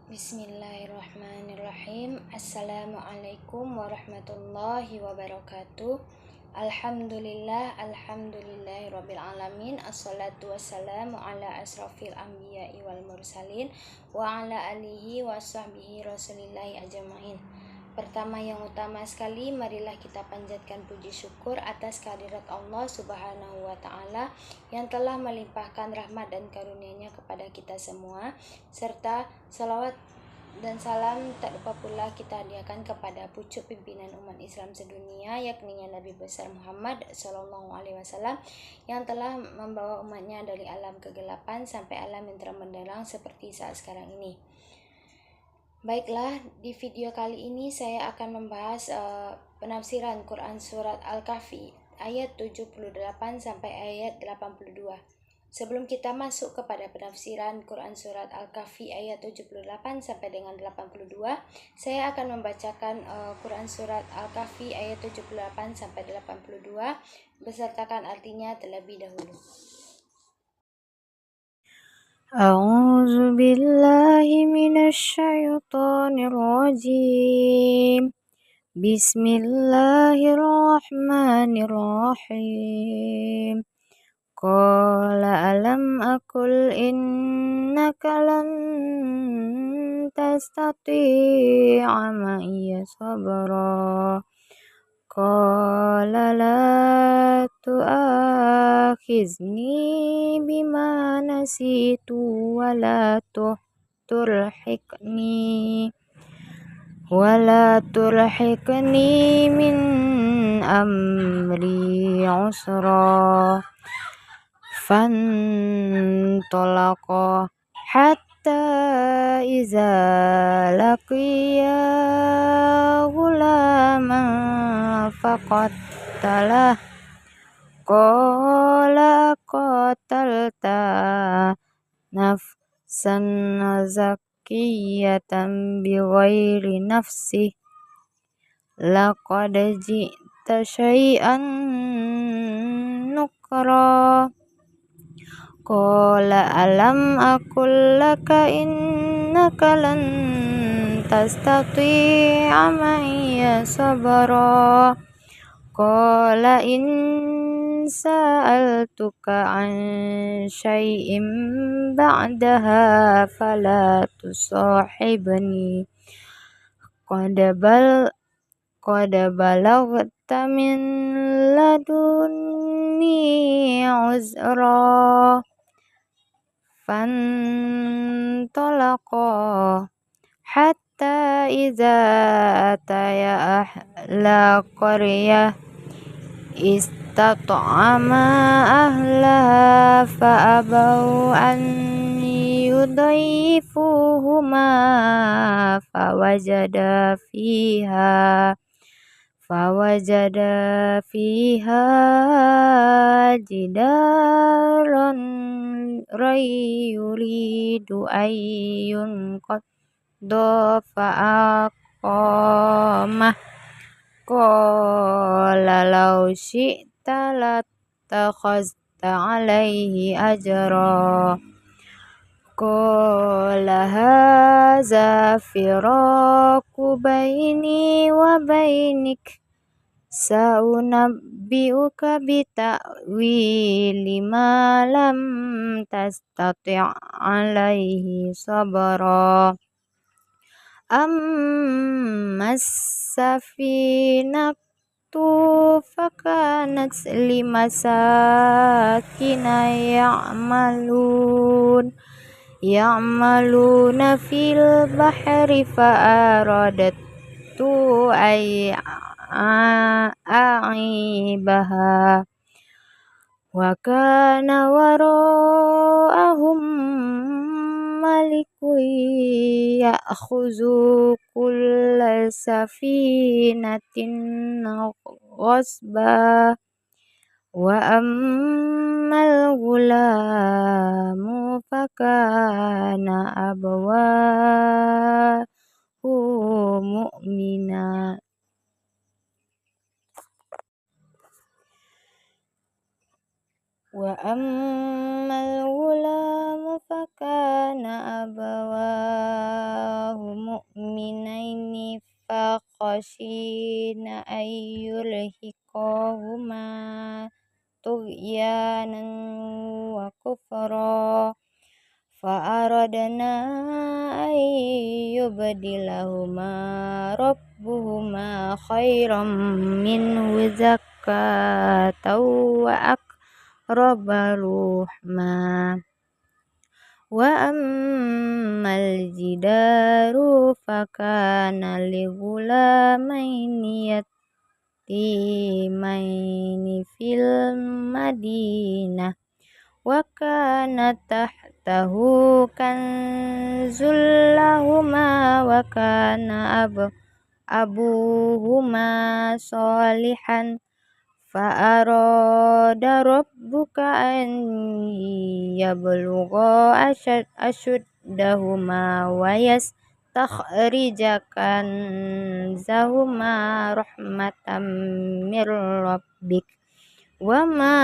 Bismillahirrahmanirrahim. Assalamualaikum warahmatullahi wabarakatuh. Alhamdulillahirabbil alamin. Assalatu wassalamu ala asrofil anbiya'i wal mursalin wa ala alihi wa sahbihi rasulillahi ajmain. Pertama yang utama sekali, marilah kita panjatkan puji syukur atas kehadirat Allah Subhanahu wa Ta'ala yang telah melimpahkan rahmat dan karunia-Nya kepada kita semua, serta salawat dan salam tak lupa pula kita hadiahkan kepada pucuk pimpinan umat Islam sedunia, yakni Nabi besar Muhammad SAW, yang telah membawa umatnya dari alam kegelapan sampai alam yang terang benderang seperti saat sekarang ini. Baiklah, di video kali ini saya akan membahas penafsiran Quran Surat Al-Kahfi ayat 78 sampai ayat 82. Sebelum kita masuk kepada penafsiran Quran Surat Al-Kahfi ayat 78 sampai dengan 82, saya akan membacakan Quran Surat Al-Kahfi ayat 78 sampai 82 besertakan artinya terlebih dahulu. A'udzu billahi minasy syaithanir rajim. Bismillahirrahmanirrahim. Qala alam aqul innaka lan tastati'a ma'iya sabra. Qala la tu'akhizni bima nasitu wa la turhiqni min amri usra. Fantalaqa hatta iza laqiya ghulaman faqatalah. Qala qatalta nafsan zakiyatan bighairi nafsi laqad ji'ta syai'an nukra. Qala alam aqul laka innaka lan tastati'a ma'iya sabra. Qala in sa'altuka an syai'in ba'daha fala tusahibni qad balagta min ladunni uzra. Fantalaqa hatta iza ataya ahla qaryah istat'ama ahlaha fa'abau an yudayyifuhuma fawajada fiha jidaran yuridu ayyun qadda fa'aqamah. Qala law syi'ta lattakhazta 'alaihi ajra. Qala hadza firaqu baini wa bainik. Sa'unabbi'uka bita'wili ma lam tastati' 'alaihi sabra. Ammas safinatu fakanat limasakina ya'maluna fil bahri fa'aradtu a'ibaha wa kana wara'ahum malikun ya'khuzu kulla safinatin ghasba. Wa ammal ghulamu fakana abawahu mu'mina. Wa ammal ghulamu fakana abawahu mu'minaini faqashina ayyulhiqahuma tughyanan wa kufra fa'aradna an yubdilahuma rabbuhuma khairam minhu zakatan wa aqraba ruhma. Wa ammal jidaru fakana ligulamaini yatimaini fil madinah wa kana tahtahu kanzul lahuma wa kana abuhuma salihan fa'arada rabbuka an yablugha ashuddahuma wa yastakhrija kanzahuma rahmatan mir rabbik wa ma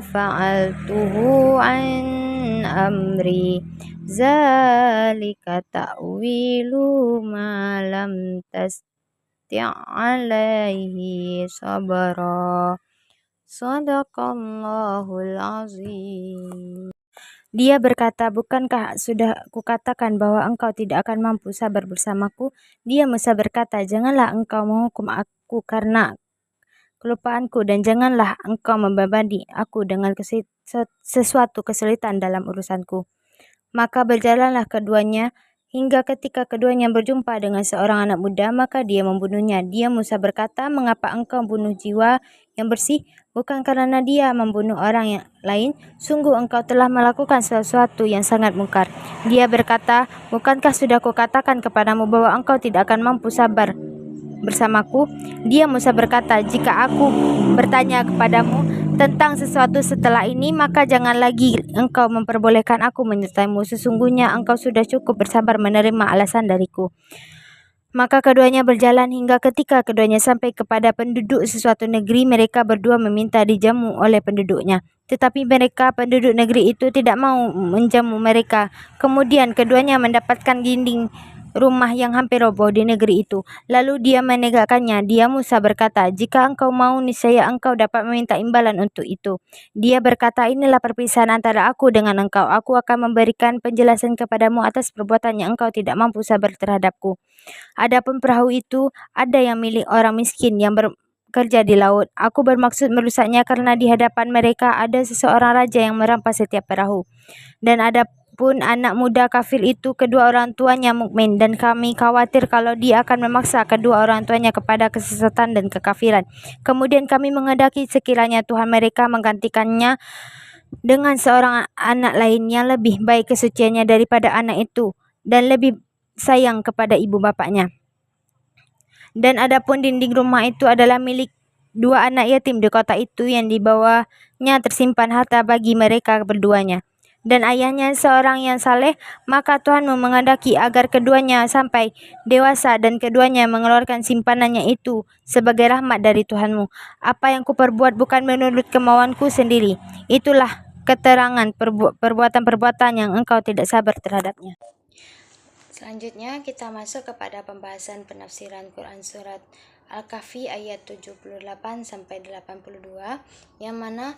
fa'altuhu an amri zalika ta'wilu ma lam tasti' alaihi sabra. Shadaqallahul azim. Dia berkata, bukankah sudah kukatakan bahwa engkau tidak akan mampu sabar bersamaku? Dia Musa berkata, janganlah engkau menghukum aku karena kelupaanku dan janganlah engkau membebani aku dengan sesuatu kesulitan dalam urusanku. Maka berjalanlah keduanya hingga ketika keduanya berjumpa dengan seorang anak muda, maka dia membunuhnya. Dia Musa berkata, mengapa engkau bunuh jiwa yang bersih? Bukan karena dia membunuh orang yang lain. Sungguh engkau telah melakukan sesuatu yang sangat mungkar. Dia berkata, bukankah sudah kukatakan kepadamu bahwa engkau tidak akan mampu sabar bersamaku? Dia Musa berkata, jika aku bertanya kepadamu tentang sesuatu setelah ini, maka jangan lagi engkau memperbolehkan aku menyertaimu. Sesungguhnya engkau sudah cukup bersabar menerima alasan dariku. Maka keduanya berjalan hingga ketika keduanya sampai kepada penduduk sesuatu negeri, mereka berdua meminta dijamu oleh penduduknya. Tetapi mereka penduduk negeri itu tidak mau menjamu mereka. Kemudian keduanya mendapatkan dinding rumah yang hampir roboh di negeri itu. Lalu dia menegakkannya. Dia Musa berkata, jika engkau mau, niscaya engkau dapat meminta imbalan untuk itu. Dia berkata, inilah perpisahan antara aku dengan engkau. Aku akan memberikan penjelasan kepadamu atas perbuatan yang engkau tidak mampu sabar terhadapku. Adapun perahu itu ada yang milik orang miskin yang bekerja di laut. Aku bermaksud merusaknya karena di hadapan mereka ada seseorang raja yang merampas setiap perahu. Dan adapun anak muda kafir itu kedua orang tuanya mukmin, dan kami khawatir kalau dia akan memaksa kedua orang tuanya kepada kesesatan dan kekafiran. Kemudian kami menghendaki sekiranya Tuhan mereka menggantikannya dengan seorang anak lain yang lebih baik kesuciannya daripada anak itu dan lebih sayang kepada ibu bapaknya. Dan adapun dinding rumah itu adalah milik dua anak yatim di kota itu yang di bawahnya tersimpan harta bagi mereka berduanya. Dan ayahnya seorang yang saleh, maka Tuhanmu menghendaki agar keduanya sampai dewasa dan keduanya mengeluarkan simpanannya itu sebagai rahmat dari Tuhanmu. Apa yang kuperbuat bukan menurut kemauanku sendiri. Itulah keterangan perbuatan-perbuatan yang engkau tidak sabar terhadapnya. Selanjutnya kita masuk kepada pembahasan penafsiran Quran surat Al-Kahfi ayat 78 sampai 82, yang mana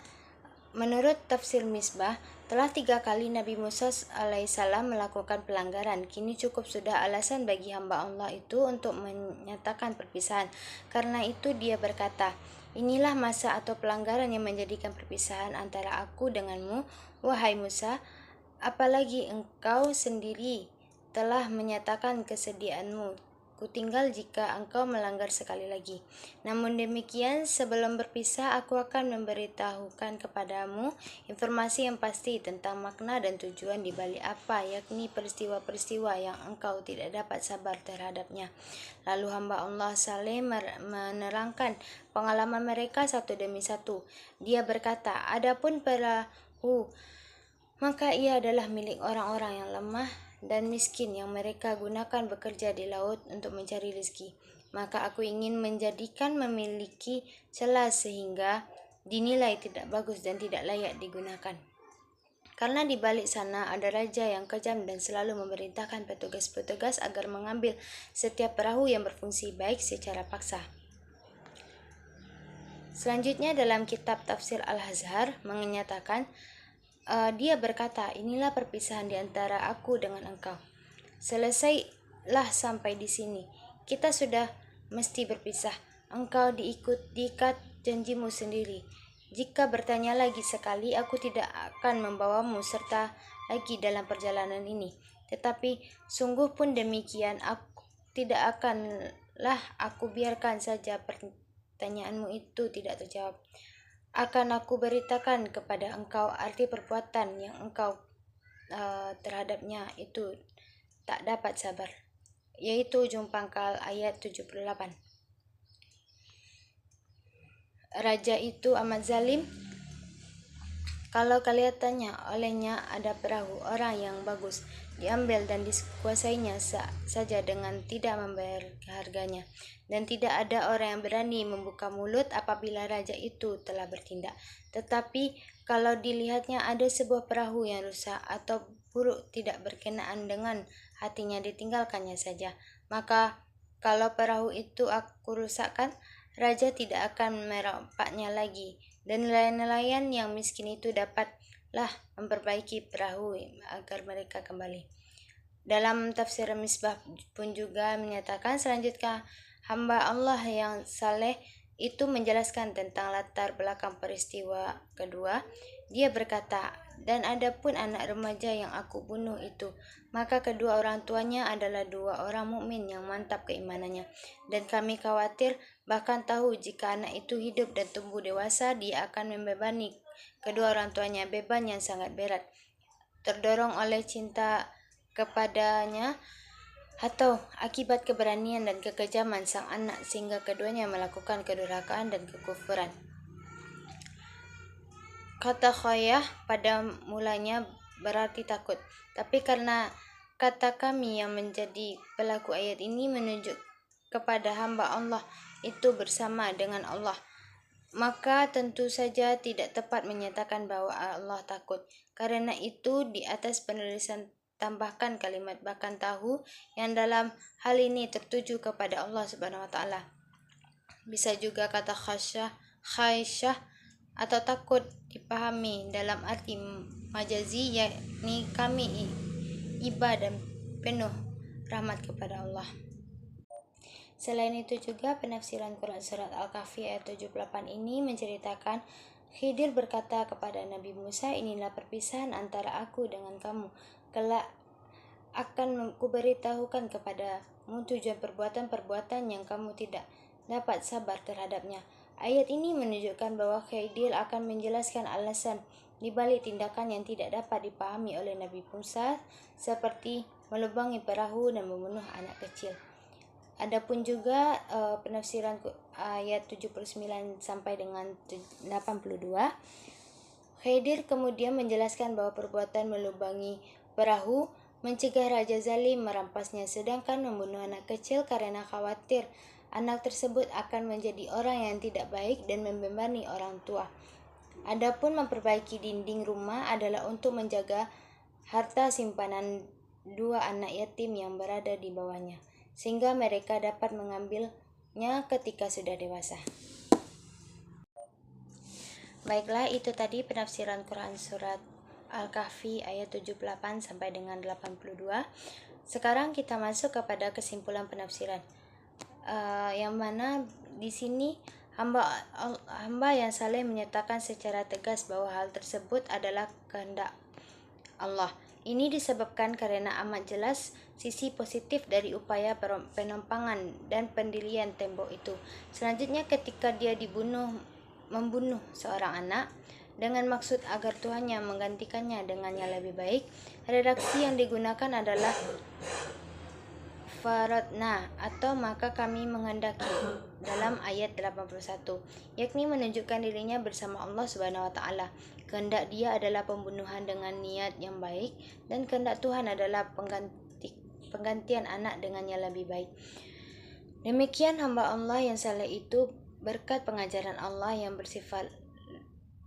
menurut tafsir Misbah telah 3 kali Nabi Musa alaihissalam melakukan pelanggaran. Kini cukup sudah alasan bagi hamba Allah itu untuk menyatakan perpisahan. Karena itu dia berkata, inilah masa atau pelanggaran yang menjadikan perpisahan antara aku denganmu, wahai Musa, apalagi engkau sendiri telah menyatakan kesediaanmu. Kutinggal jika engkau melanggar sekali lagi. Namun demikian, sebelum berpisah, aku akan memberitahukan kepadamu informasi yang pasti tentang makna dan tujuan di balik apa, yakni peristiwa-peristiwa yang engkau tidak dapat sabar terhadapnya. Lalu hamba Allah Saleh menerangkan pengalaman mereka satu demi satu. Dia berkata, adapun perahu, maka ia adalah milik orang-orang yang lemah dan miskin yang mereka gunakan bekerja di laut untuk mencari rezeki. Maka aku ingin menjadikan memiliki celah sehingga dinilai tidak bagus dan tidak layak digunakan. Karena di balik sana ada raja yang kejam dan selalu memerintahkan petugas-petugas agar mengambil setiap perahu yang berfungsi baik secara paksa. Selanjutnya dalam kitab Tafsir Al-Azhar menyatakan, dia berkata, inilah perpisahan di antara aku dengan engkau. Selesailah sampai di sini. Kita sudah mesti berpisah. Engkau diikat janjimu sendiri. Jika bertanya lagi sekali, aku tidak akan membawamu serta lagi dalam perjalanan ini. Tetapi sungguh pun demikian, tidak akanlah aku biarkan saja pertanyaanmu itu tidak terjawab. Akan aku beritakan kepada engkau arti perbuatan yang engkau terhadapnya itu tak dapat sabar, yaitu ujung pangkal ayat 78. Raja itu amat zalim. Kalau kalian tanya, olehnya ada perahu orang yang bagus, diambil dan dikuasainya saja dengan tidak membayar harganya. Dan tidak ada orang yang berani membuka mulut apabila raja itu telah bertindak. Tetapi kalau dilihatnya ada sebuah perahu yang rusak atau buruk tidak berkenaan dengan hatinya, ditinggalkannya saja. Maka kalau perahu itu aku rusakkan, raja tidak akan merompaknya lagi, dan nelayan-nelayan yang miskin itu dapatlah memperbaiki perahu agar mereka kembali. Dalam tafsir Misbah pun juga menyatakan, selanjutnya hamba Allah yang saleh itu menjelaskan tentang latar belakang peristiwa kedua. Dia berkata, dan ada pun anak remaja yang aku bunuh itu, maka kedua orang tuanya adalah dua orang mukmin yang mantap keimanannya, dan kami khawatir, bahkan tahu, jika anak itu hidup dan tumbuh dewasa, dia akan membebani kedua orang tuanya beban yang sangat berat, terdorong oleh cinta kepadanya atau akibat keberanian dan kekejaman sang anak, sehingga keduanya melakukan kedurhakaan dan kekufuran. Kata khoyah pada mulanya berarti takut, tapi karena kata kami yang menjadi pelaku ayat ini menunjuk kepada hamba Allah itu bersama dengan Allah, maka tentu saja tidak tepat menyatakan bahwa Allah takut. Karena itu di atas penulisan tambahkan kalimat bahkan tahu yang dalam hal ini tertuju kepada Allah Subhanahu wa taala. Bisa juga kata khasyah atau takut dipahami dalam arti majazi, yakni kami iba dan penuh rahmat kepada Allah. Selain itu juga penafsiran Quran surat Al-Kahfi ayat 78 ini menceritakan Khidir berkata kepada Nabi Musa, inilah perpisahan antara aku dengan kamu. Kelak akan kuberitahukan kepadamu tujuan perbuatan-perbuatan yang kamu tidak dapat sabar terhadapnya. Ayat ini menunjukkan bahwa Khidir akan menjelaskan alasan di balik tindakan yang tidak dapat dipahami oleh Nabi Musa, seperti melubangi perahu dan membunuh anak kecil. Adapun juga penafsiran ayat 79 sampai dengan 82, Khidir kemudian menjelaskan bahwa perbuatan melubangi perahu mencegah raja zalim merampasnya, sedangkan membunuh anak kecil karena khawatir anak tersebut akan menjadi orang yang tidak baik dan membebani orang tua. Adapun memperbaiki dinding rumah adalah untuk menjaga harta simpanan dua anak yatim yang berada di bawahnya, sehingga mereka dapat mengambilnya ketika sudah dewasa. Baiklah, itu tadi penafsiran Quran surat Al-Kahfi ayat 78 sampai dengan 82. Sekarang kita masuk kepada kesimpulan penafsiran, yang mana di sini hamba yang saleh menyatakan secara tegas bahwa hal tersebut adalah kehendak Allah. Ini disebabkan karena amat jelas sisi positif dari upaya penampangan dan pendirian tembok itu. Selanjutnya, ketika dia membunuh seorang anak dengan maksud agar Tuhannya menggantikannya dengan yang lebih baik, redaksi yang digunakan adalah faradna atau maka kami menghendaki dalam ayat 81, yakni menunjukkan dirinya bersama Allah Subhanahu wa taala. Kehendak dia adalah pembunuhan dengan niat yang baik, dan kehendak Tuhan adalah penggantian anak dengan yang lebih baik. Demikian hamba Allah yang saleh itu berkat pengajaran Allah yang bersifat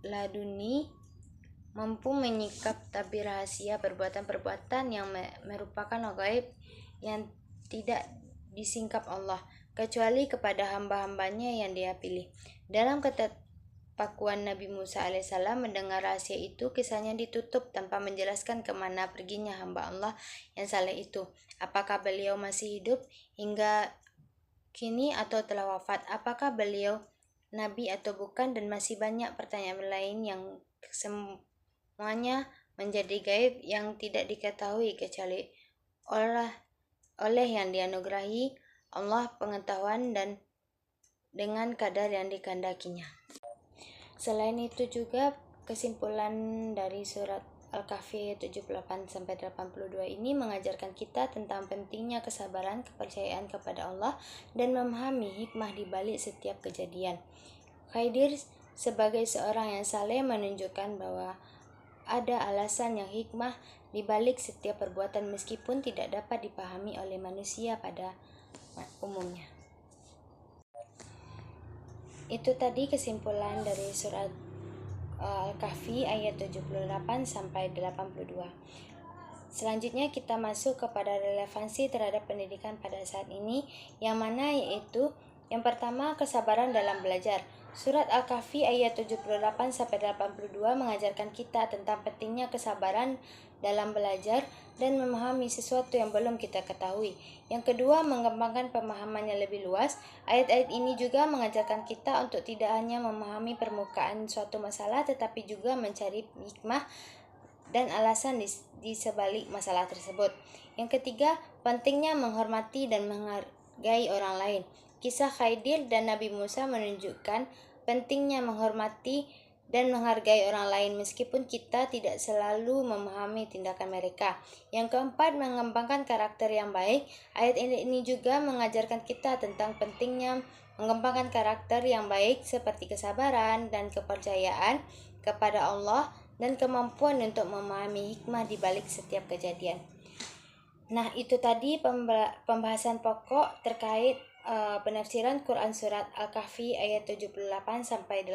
laduni mampu menyikap tabir rahasia perbuatan-perbuatan yang merupakan gaib yang tidak disingkap Allah, kecuali kepada hamba-hambanya yang Dia pilih. Dalam ketidakpakuan Nabi Musa alaihissalam mendengar rahasia itu, kisahnya ditutup tanpa menjelaskan kemana perginya hamba Allah yang saleh itu. Apakah beliau masih hidup hingga kini atau telah wafat? Apakah beliau nabi atau bukan? Dan masih banyak pertanyaan lain yang semuanya menjadi gaib yang tidak diketahui kecuali oleh yang dianugerahi Allah pengetahuan dan dengan kadar yang dikehendakinya. Selain itu juga kesimpulan dari surat Al-Kahfi 78-82 ini mengajarkan kita tentang pentingnya kesabaran, kepercayaan kepada Allah, dan memahami hikmah di balik setiap kejadian. Khidir sebagai seorang yang saleh menunjukkan bahwa ada alasan yang hikmah di balik setiap perbuatan meskipun tidak dapat dipahami oleh manusia pada umumnya. Itu tadi kesimpulan dari surat Al-Kahfi ayat 78-82. Selanjutnya kita masuk kepada relevansi terhadap pendidikan pada saat ini, yang mana yaitu yang pertama, kesabaran dalam belajar. Surat Al-Kahfi ayat 78-82 mengajarkan kita tentang pentingnya kesabaran dalam belajar dan memahami sesuatu yang belum kita ketahui. Yang kedua, mengembangkan pemahamannya lebih luas. Ayat-ayat ini juga mengajarkan kita untuk tidak hanya memahami permukaan suatu masalah, tetapi juga mencari hikmah dan alasan di sebalik masalah tersebut. Yang ketiga, pentingnya menghormati dan menghargai orang lain. Kisah Khidir dan Nabi Musa menunjukkan pentingnya menghormati dan menghargai orang lain meskipun kita tidak selalu memahami tindakan mereka. Yang keempat, mengembangkan karakter yang baik. Ayat ini juga mengajarkan kita tentang pentingnya mengembangkan karakter yang baik seperti kesabaran dan kepercayaan kepada Allah dan kemampuan untuk memahami hikmah di balik setiap kejadian. Nah, itu tadi pembahasan pokok terkait penafsiran Quran Surat Al-Kahfi ayat 78-82.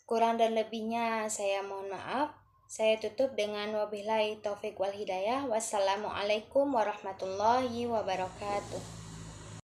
Kurang dan lebihnya saya mohon maaf. Saya tutup dengan wabillahi taufik wal hidayah. Wassalamualaikum warahmatullahi wabarakatuh.